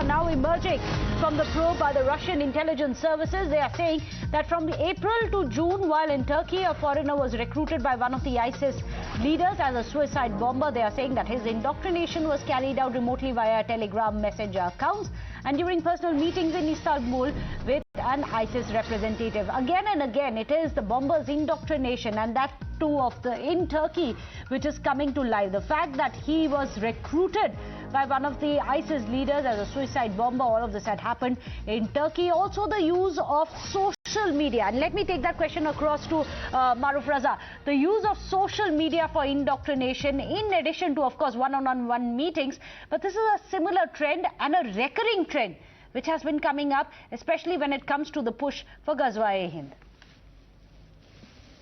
now emerging from the probe by the Russian intelligence services. They are saying that from April to June, while in Turkey, a foreigner was recruited by one of the ISIS leaders as a suicide bomber. They are saying that his indoctrination was carried out remotely via Telegram messenger accounts and during personal meetings in Istanbul with an ISIS representative. Again and again, it is the bomber's indoctrination, and that too in Turkey, which is coming to light. The fact that he was recruited by one of the ISIS leaders as a suicide bomber, all of this had happened in Turkey. Also the use of social media, and let me take that question across to Maruf Raza. The use of social media for indoctrination, in addition to, of course, one-on-one meetings, but this is a similar trend and a recurring trend which has been coming up, especially when it comes to the push for Ghazwa-e-Hind.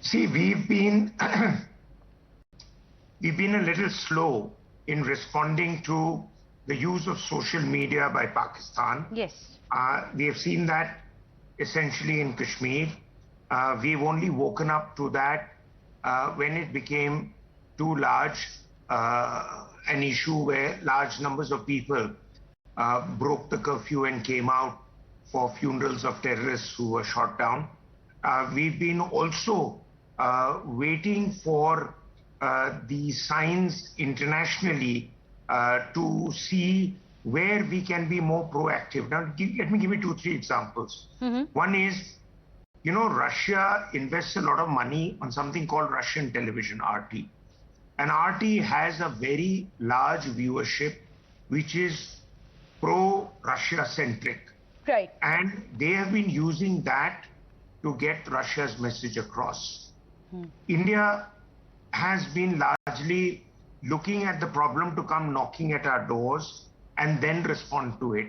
See, we've been a little slow in responding to the use of social media by Pakistan. Yes. We have seen that essentially in Kashmir. We've only woken up to that when it became too large an issue where large numbers of people broke the curfew and came out for funerals of terrorists who were shot down. We've been also waiting for the signs internationally to see where we can be more proactive. Now, let me give you 2-3 examples. One is, you know, Russia invests a lot of money on something called Russian television, RT. And RT has a very large viewership, which is pro-Russia centric. Right. And they have been using that to get Russia's message across. India has been largely looking at the problem to come knocking at our doors and then respond to it.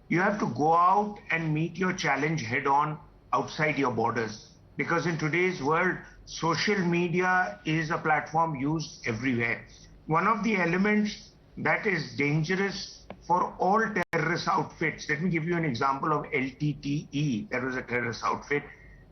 You have to go out and meet your challenge head on outside your borders, because in today's world, social media is a platform used everywhere. One of the elements that is dangerous for all terrorist outfits, let me give you an example of LTTE, that was a terrorist outfit.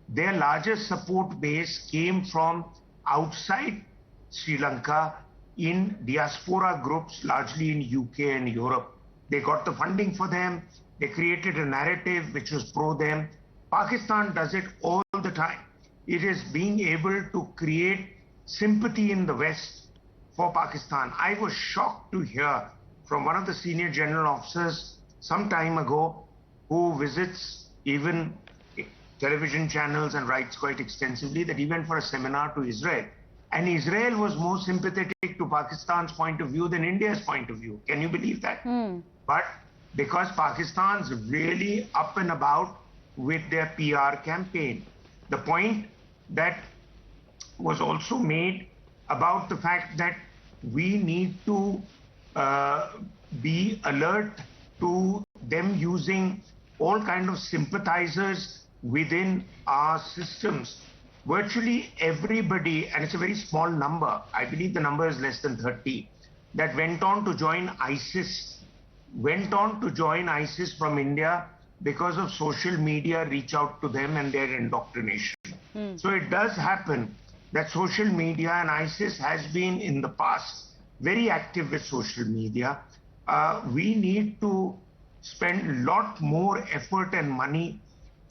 Their largest support base came from outside Sri Lanka in diaspora groups, largely in UK and Europe. They got the funding for them. They created a narrative which was pro them. Pakistan does it all the time. It is being able to create sympathy in the West for Pakistan. I was shocked to hear from one of the senior general officers some time ago, who visits even television channels and writes quite extensively, that he went for a seminar to Israel. And Israel was more sympathetic to Pakistan's point of view than India's point of view. Can you believe that? But because Pakistan's really up and about with their PR campaign. The point that was also made about the fact that we need to be alert to them using all kinds of sympathizers within our systems. Virtually everybody, and it's a very small number, I believe the number is less than 30, that went on to join ISIS from India because of social media reach out to them and their indoctrination. So it does happen that social media, and ISIS has been in the past very active with social media. We need to spend a lot more effort and money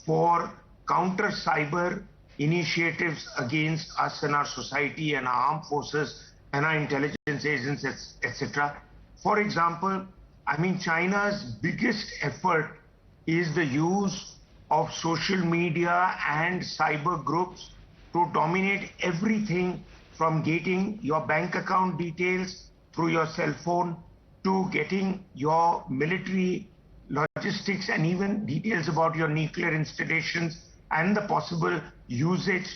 for counter cyber initiatives against us and our society and our armed forces and our intelligence agents, etc. For example, I mean, China's biggest effort is the use of social media and cyber groups to dominate everything, from getting your bank account details through your cell phone to getting your military logistics and even details about your nuclear installations and the possible usage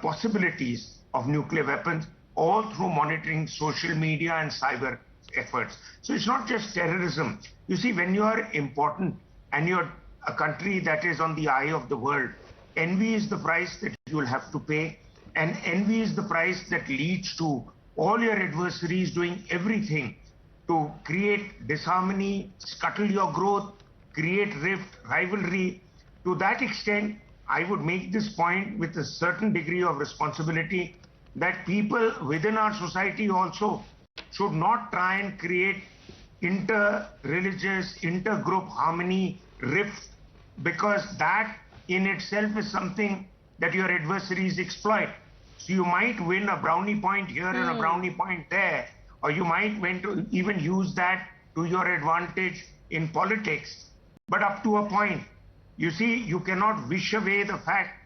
possibilities of nuclear weapons, all through monitoring social media and cyber efforts. So it's not just terrorism. You see, when you are important and you're a country that is on the eye of the world, envy is the price that you will have to pay, and envy is the price that leads to all your adversaries doing everything to create disharmony, scuttle your growth, create rift, rivalry. To that extent, I would make this point with a certain degree of responsibility, that people within our society also should not try and create inter-religious, inter-group harmony rift, because that in itself is something that your adversaries exploit. So you might win a brownie point here and a brownie point there, or you might want to even use that to your advantage in politics, but up to a point. You see, you cannot wish away the fact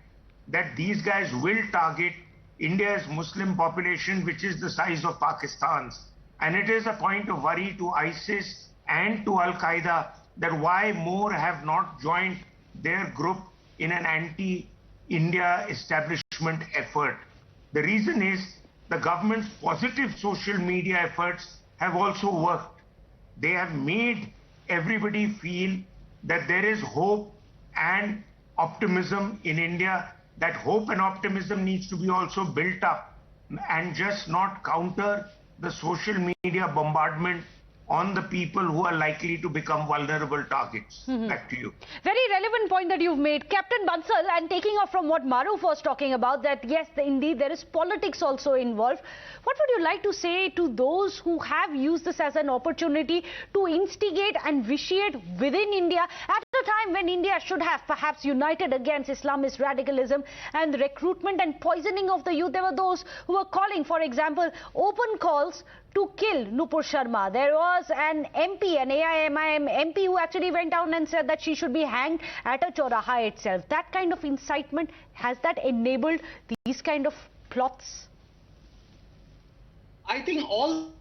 that these guys will target India's Muslim population, which is the size of Pakistan's. And it is a point of worry to ISIS and to Al-Qaeda that why more have not joined their group in an anti-India establishment effort. The reason is the government's positive social media efforts have also worked. They have made everybody feel that there is hope and optimism in India. That hope and optimism needs to be also built up and just not counter the social media bombardment on the people who are likely to become vulnerable targets. Back to you. Very relevant point that you've made, Captain Bansal, and taking off from what Maruf was talking about, that yes, indeed there is politics also involved. What would you like to say to those who have used this as an opportunity to instigate and vitiate within India at a time when India should have perhaps united against Islamist radicalism and recruitment and poisoning of the youth? There were those who were calling, for example, open calls to kill Nupur Sharma. There was an MP, an AIMIM MP, who actually went down and said that she should be hanged at a Choraha itself. That kind of incitement, has that enabled these kind of plots? I think all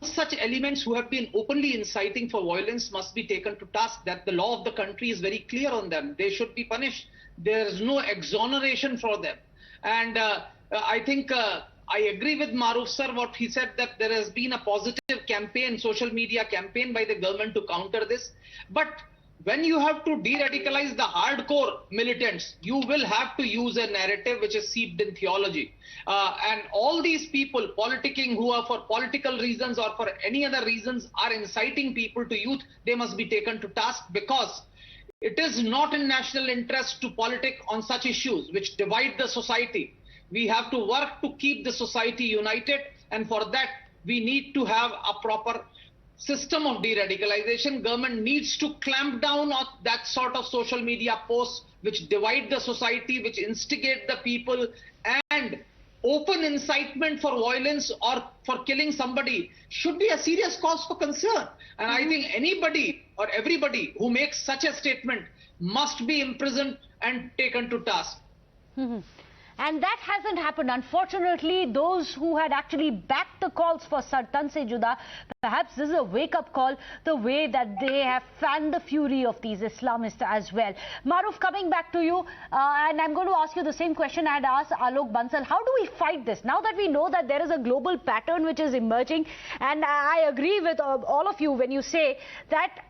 such elements who have been openly inciting for violence must be taken to task, that the law of the country is very clear on them. They should be punished. There is no exoneration for them. And I think I agree with Maruf sir, what he said, that there has been a positive campaign, social media campaign by the government to counter this. But when you have to de-radicalize the hardcore militants, you will have to use a narrative which is seeped in theology. And all these people politicking who are for political reasons or for any other reasons are inciting people to youth, they must be taken to task, because it is not in national interest to politic on such issues which divide the society. We have to work to keep the society united, and for that we need to have a proper system of de-radicalization. Government needs to clamp down on that sort of social media posts which divide the society, which instigate the people, and open incitement for violence or for killing somebody should be a serious cause for concern. And I think anybody or everybody who makes such a statement must be imprisoned and taken to task. And that hasn't happened. Unfortunately, those who had actually backed the calls for Sartan Se Juda, perhaps this is a wake-up call, the way that they have fanned the fury of these Islamists as well. Maruf, coming back to you, and I'm going to ask you the same question I had asked Alok Bansal. How do we fight this? Now that we know that there is a global pattern which is emerging, and I agree with all of you when you say that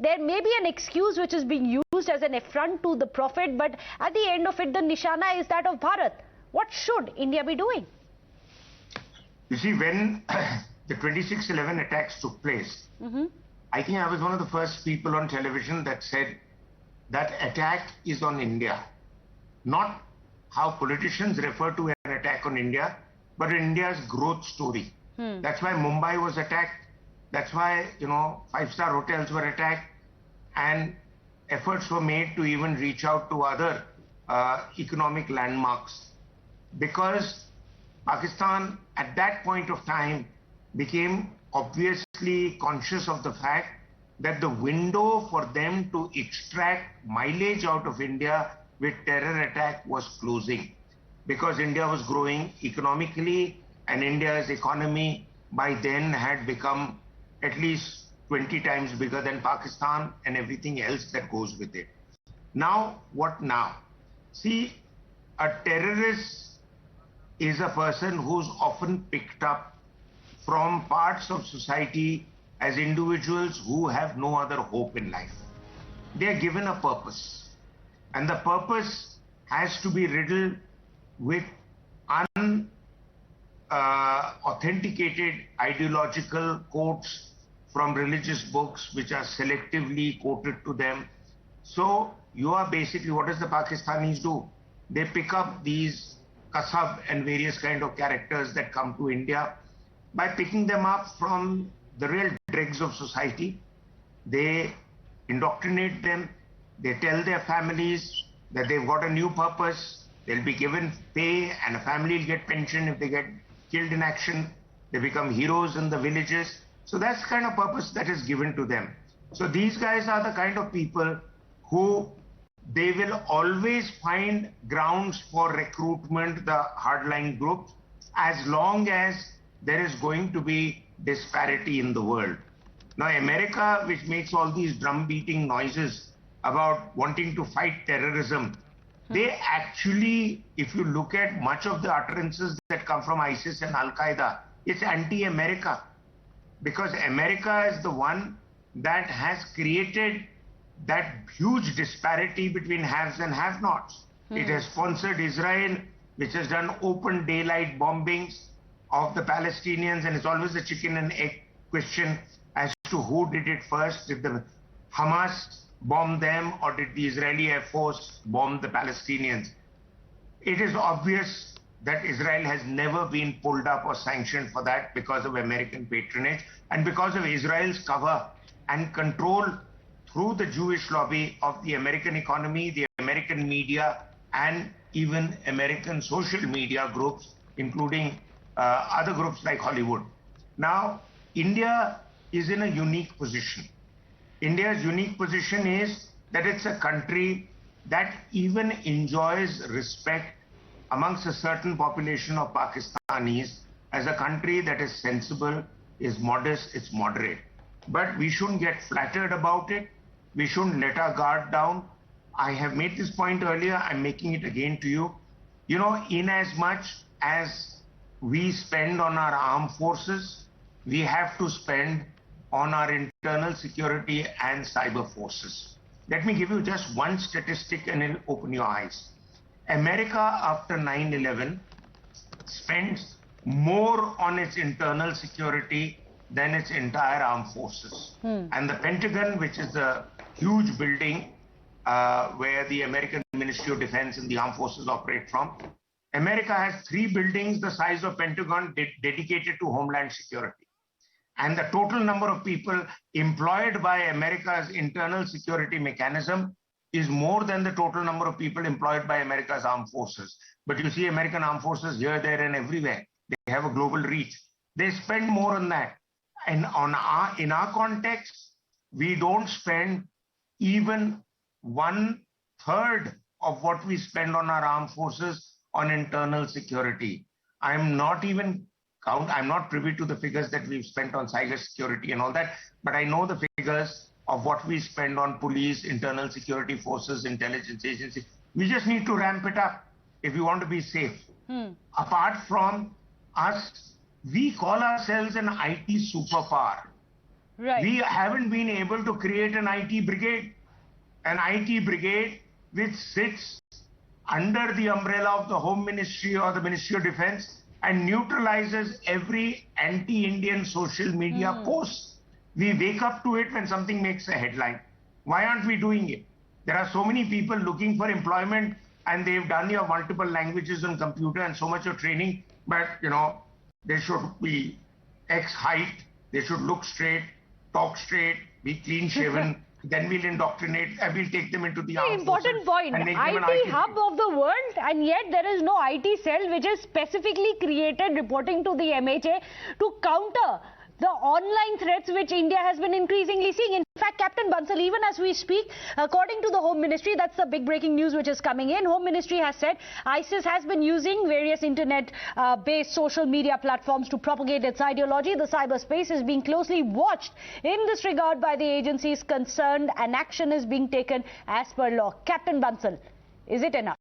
there may be an excuse which is being used as an affront to the Prophet, but at the end of it, the nishana is that of Bharat. What should India be doing? You see, when the 26/11 attacks took place, I think I was one of the first people on television that said that attack is on India. Not how politicians refer to an attack on India, but India's growth story. That's why Mumbai was attacked. That's why, five-star hotels were attacked, and efforts were made to even reach out to other economic landmarks. Because Pakistan at that point of time became obviously conscious of the fact that the window for them to extract mileage out of India with terror attack was closing. Because India was growing economically, and India's economy by then had become at least 20 times bigger than Pakistan and everything else that goes with it. Now, what now? See, a terrorist is a person who's often picked up from parts of society as individuals who have no other hope in life. They are given a purpose, and the purpose has to be riddled with authenticated ideological quotes from religious books which are selectively quoted to them. So you are basically, what does the Pakistanis do? They pick up these Kasab and various kind of characters that come to India. By picking them up from the real dregs of society. They indoctrinate them. They tell their families that they've got a new purpose. They'll be given pay and a family will get pension if they get killed in action. They become heroes in the villages. So that's the kind of purpose that is given to them. So these guys are the kind of people who they will always find grounds for recruitment, the hardline groups, as long as there is going to be disparity in the world. Now, America, which makes all these drum-beating noises about wanting to fight terrorism, they actually, if you look at much of the utterances that come from ISIS and Al-Qaeda, it's anti-America. Because America is the one that has created that huge disparity between haves and have-nots. It has sponsored Israel, which has done open daylight bombings of the Palestinians, and it's always a chicken and egg question as to who did it first. Did the Hamas bomb them, or did the Israeli Air Force bomb the Palestinians? It is obvious that Israel has never been pulled up or sanctioned for that because of American patronage and because of Israel's cover and control through the Jewish lobby of the American economy, the American media, and even American social media groups, including other groups like Hollywood. Now, India is in a unique position. India's unique position is that it's a country that even enjoys respect amongst a certain population of Pakistanis as a country that is sensible, is modest, it's moderate. But we shouldn't get flattered about it. We shouldn't let our guard down. I have made this point earlier. I'm making it again to you. You know, in as much as we spend on our armed forces, we have to spend on our internal security and cyber forces. Let me give you just one statistic and it'll open your eyes. America, after 9/11, spends more on its internal security than its entire armed forces. And the Pentagon, which is a huge building where the American Ministry of Defense and the armed forces operate from, America has 3 buildings the size of Pentagon dedicated to homeland security. And the total number of people employed by America's internal security mechanism is more than the total number of people employed by America's armed forces. But you see American armed forces here, there, and everywhere. They have a global reach. They spend more on that. And in our context, we don't spend even 1/3 of what we spend on our armed forces on internal security. I'm not privy to the figures that we've spent on cyber security and all that, but I know the figures of what we spend on police, internal security forces, intelligence agencies. We just need to ramp it up if we want to be safe. Apart from us, we call ourselves an IT superpower. Right. We haven't been able to create an IT brigade which sits under the umbrella of the Home Ministry or the Ministry of Defense and neutralizes every anti-Indian social media post. We wake up to it when something makes a headline. Why aren't we doing it? There are so many people looking for employment and they've done your multiple languages on computer and so much of training, but you know, they should be X height, they should look straight, talk straight, be clean shaven. Then we'll indoctrinate and we'll take them into the armed forces. Important point. IT hub of the world, and yet there is no IT cell which is specifically created, reporting to the MHA, to counter the online threats which India has been increasingly seeing. In fact, Captain Bansal, even as we speak, according to the Home Ministry, that's the big breaking news which is coming in. Home Ministry has said ISIS has been using various internet-based social media platforms to propagate its ideology. The cyberspace is being closely watched in this regard by the agencies concerned, and action is being taken as per law. Captain Bansal, is it enough?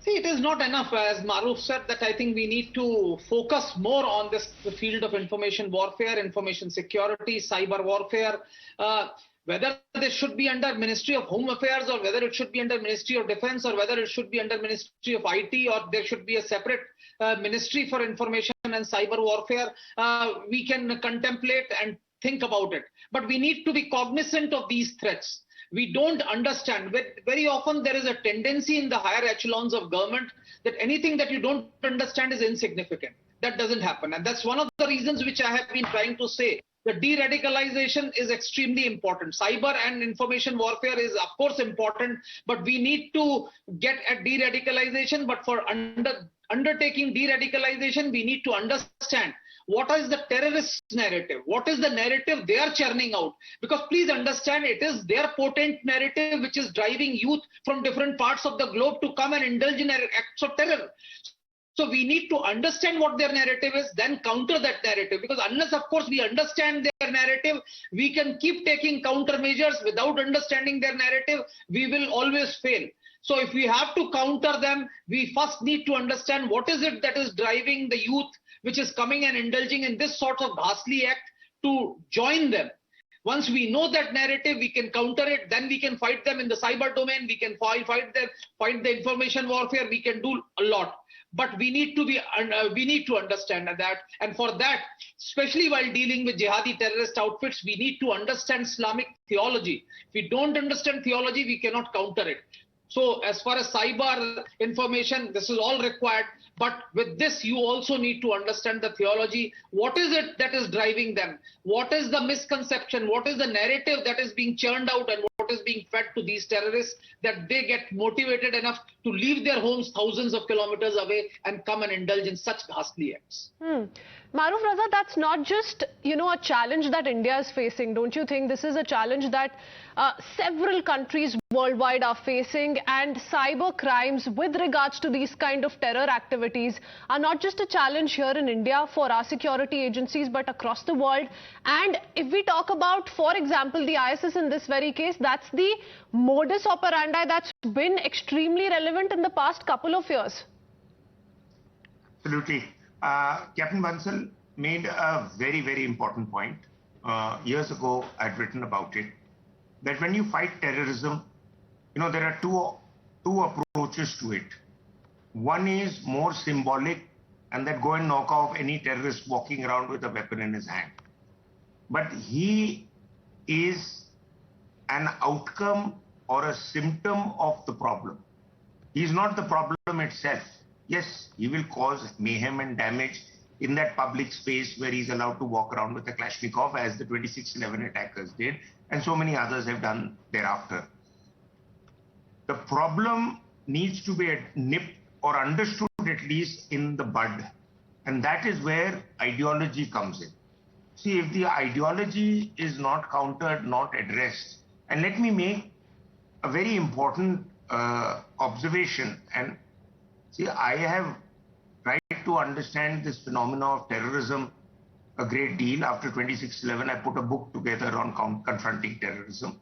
See, it is not enough. As Maruf said, that I think we need to focus more on the field of information warfare, information security, cyber warfare. Whether this should be under Ministry of Home Affairs or whether it should be under Ministry of Defense or whether it should be under Ministry of IT or there should be a separate Ministry for Information and Cyber Warfare, we can contemplate and think about it. But we need to be cognizant of these threats. We don't understand. Very often there is a tendency in the higher echelons of government that anything that you don't understand is insignificant. That doesn't happen. And that's one of the reasons which I have been trying to say. The de-radicalization is extremely important. Cyber and information warfare is of course important, but we need to get at de-radicalization. But for undertaking de-radicalization, we need to understand what is the terrorist narrative, what is the narrative they are churning out. Because please understand, it is their potent narrative which is driving youth from different parts of the globe to come and indulge in acts of terror. So we need to understand what their narrative is, then counter that narrative. Because unless, of course, we understand their narrative, we can keep taking countermeasures. Without understanding their narrative, we will always fail. So if we have to counter them, we first need to understand what is it that is driving the youth, which is coming and indulging in this sort of ghastly act, to join them. Once we know that narrative, we can counter it, then we can fight them in the cyber domain, we can fight the information warfare, we can do a lot. But we need to understand that, and for that, especially while dealing with jihadi terrorist outfits, we need to understand Islamic theology. If we don't understand theology, we cannot counter it. So as far as cyber information, this is all required. But with this, you also need to understand the theology. What is it that is driving them? What is the misconception? What is the narrative that is being churned out and what is being fed to these terrorists that they get motivated enough to leave their homes thousands of kilometers away and come and indulge in such ghastly acts? Maruf Raza, that's not just, a challenge that India is facing. Don't you think this is a challenge that several countries worldwide are facing, and cyber crimes with regards to these kind of terror activities are not just a challenge here in India for our security agencies, but across the world. And if we talk about, for example, the ISIS in this very case, that's the modus operandi that's been extremely relevant in the past couple of years. Absolutely. Captain Bansal made a very, very important point. Years ago, I'd written about it, that when you fight terrorism, there are two approaches to it. One is more symbolic, and that go and knock off any terrorist walking around with a weapon in his hand. But he is an outcome or a symptom of the problem. He's not the problem itself. Yes, he will cause mayhem and damage in that public space where he's allowed to walk around with a Kalashnikov, as the 26/11 attackers did, and so many others have done thereafter. The problem needs to be nipped or understood at least in the bud, and that is where ideology comes in. See, if the ideology is not countered, not addressed, and let me make a very important observation. And see, I have tried to understand this phenomena of terrorism a great deal. After 26/11, I put a book together on confronting terrorism.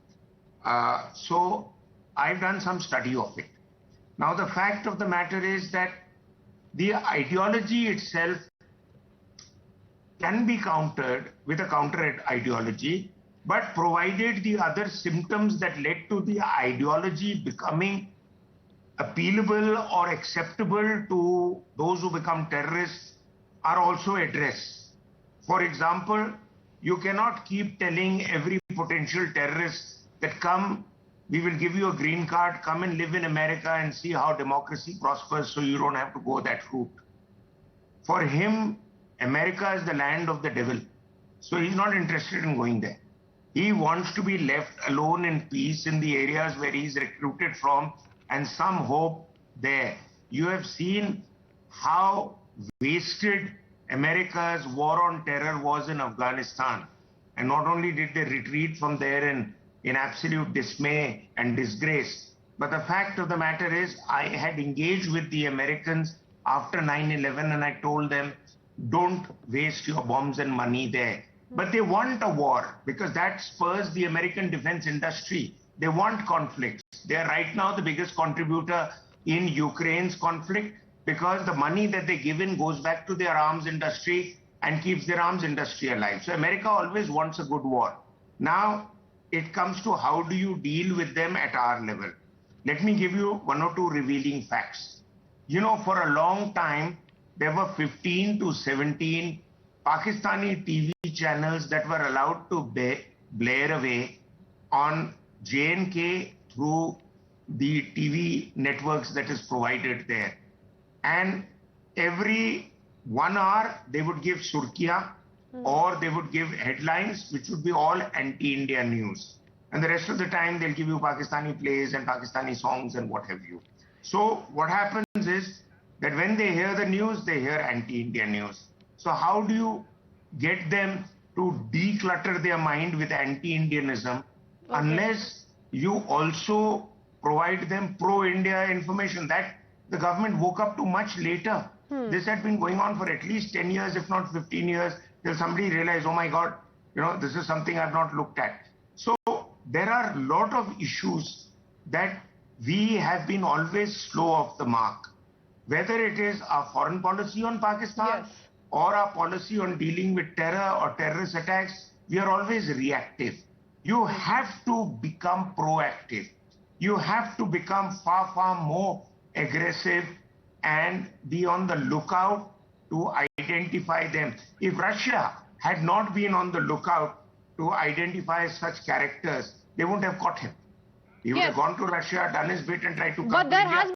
So I've done some study of it. Now, the fact of the matter is that the ideology itself can be countered with a counter ideology, but provided the other symptoms that led to the ideology becoming appealable or acceptable to those who become terrorists are also addressed. For example, you cannot keep telling every potential terrorist that come, we will give you a green card, come and live in America and see how democracy prospers so you don't have to go that route. For him, America is the land of the devil. So he's not interested in going there. He wants to be left alone in peace in the areas where he's recruited from, and some hope there. You have seen how wasted America's war on terror was in Afghanistan. And not only did they retreat from there in absolute dismay and disgrace, but the fact of the matter is, I had engaged with the Americans after 9/11 and I told them, don't waste your bombs and money there. But they want a war because that spurs the American defense industry. They want conflicts. They are right now the biggest contributor in Ukraine's conflict because the money that they give in goes back to their arms industry and keeps their arms industry alive. So America always wants a good war. Now it comes to how do you deal with them at our level. Let me give you one or two revealing facts. For a long time, there were 15 to 17 Pakistani TV channels that were allowed to blare away on J&K through the TV networks that is provided there. And every 1 hour they would give surkiya, or they would give headlines which would be all anti-India news. And the rest of the time they'll give you Pakistani plays and Pakistani songs and what have you. So what happens is that when they hear the news, they hear anti-India news. So how do you get them to declutter their mind with anti-Indianism unless you also provide them pro-India information? That the government woke up to much later. This had been going on for at least 10 years, if not 15 years, till somebody realized, oh my God, this is something I've not looked at. So there are a lot of issues that we have been always slow off the mark. Whether it is our foreign policy on Pakistan or our policy on dealing with terror or terrorist attacks, we are always reactive. You have to become proactive. You have to become far, far more aggressive and be on the lookout to identify them. If Russia had not been on the lookout to identify such characters, they wouldn't have caught him. He would have gone to Russia, done his bit and tried to come to India.